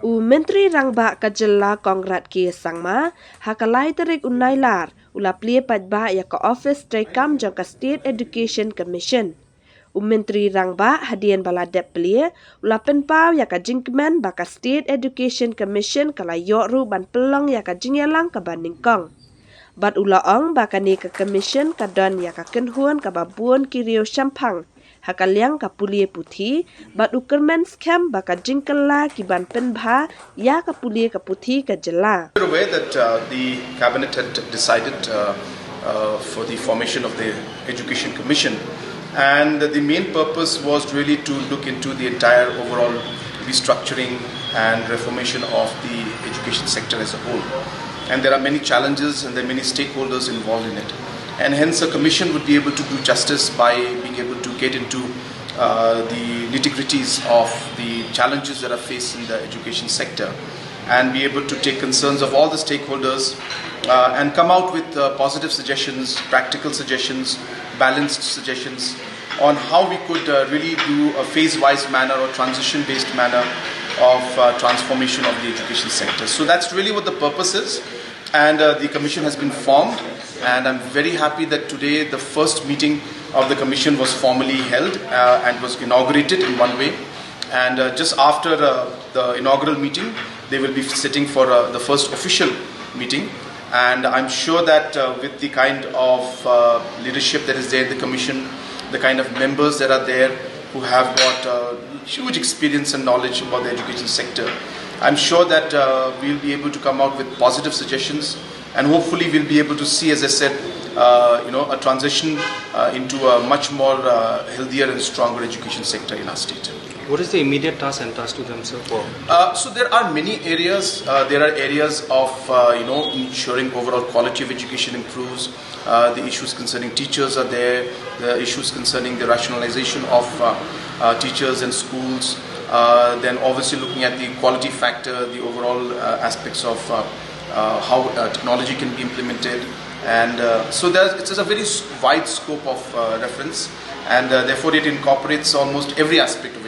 Menteri Rangba Kajella Conrad Ki Sangma hakalai tarik unailar ula plie pynbha iaka office trekam jangka State Education Commission. Menteri Rangba hadian baladep plie ula pynbha iaka Kyrmen baka State Education Commission kala yoru ban pelong iaka jingyalang ka baningkong. Bat ula ong baka ni ka commission kadon iaka kenhuan ka babuan kirio syampang. Hakaliang ka puthi, bat Kyrmen scam baka pynkylla kiban pynbha ya ka puthi ka jela. We're aware that the cabinet had decided for the formation of the Education Commission, and the main purpose was really to look into the entire overall restructuring and reformation of the education sector as a whole. And there are many challenges and there are many stakeholders involved in it. And hence a commission would be able to do justice by being able to get into the nitty-gritties of the challenges that are faced in the education sector and be able to take concerns of all the stakeholders and come out with positive suggestions, practical suggestions, balanced suggestions on how we could really do a phase-wise manner or transition-based manner of transformation of the education sector. So that's really what the purpose is, and the commission has been formed, and I'm very happy that today the first meeting of the commission was formally held and was inaugurated in one way, and just after the inaugural meeting they will be sitting for the first official meeting, and I'm sure that with the kind of leadership that is there in the commission, the kind of members that are there who have got huge experience and knowledge about the education sector, I'm sure that we'll be able to come out with positive suggestions, and hopefully we'll be able to see, as I said, a transition into a much more healthier and stronger education sector in our state. What is the immediate task entrusted to them, sir? So there are many areas. There are areas of ensuring overall quality of education improves. The issues concerning teachers are there. The issues concerning the rationalization of teachers and schools. Then obviously looking at the quality factor, the overall aspects of how technology can be implemented. And so it's a very wide scope of reference, and therefore it incorporates almost every aspect of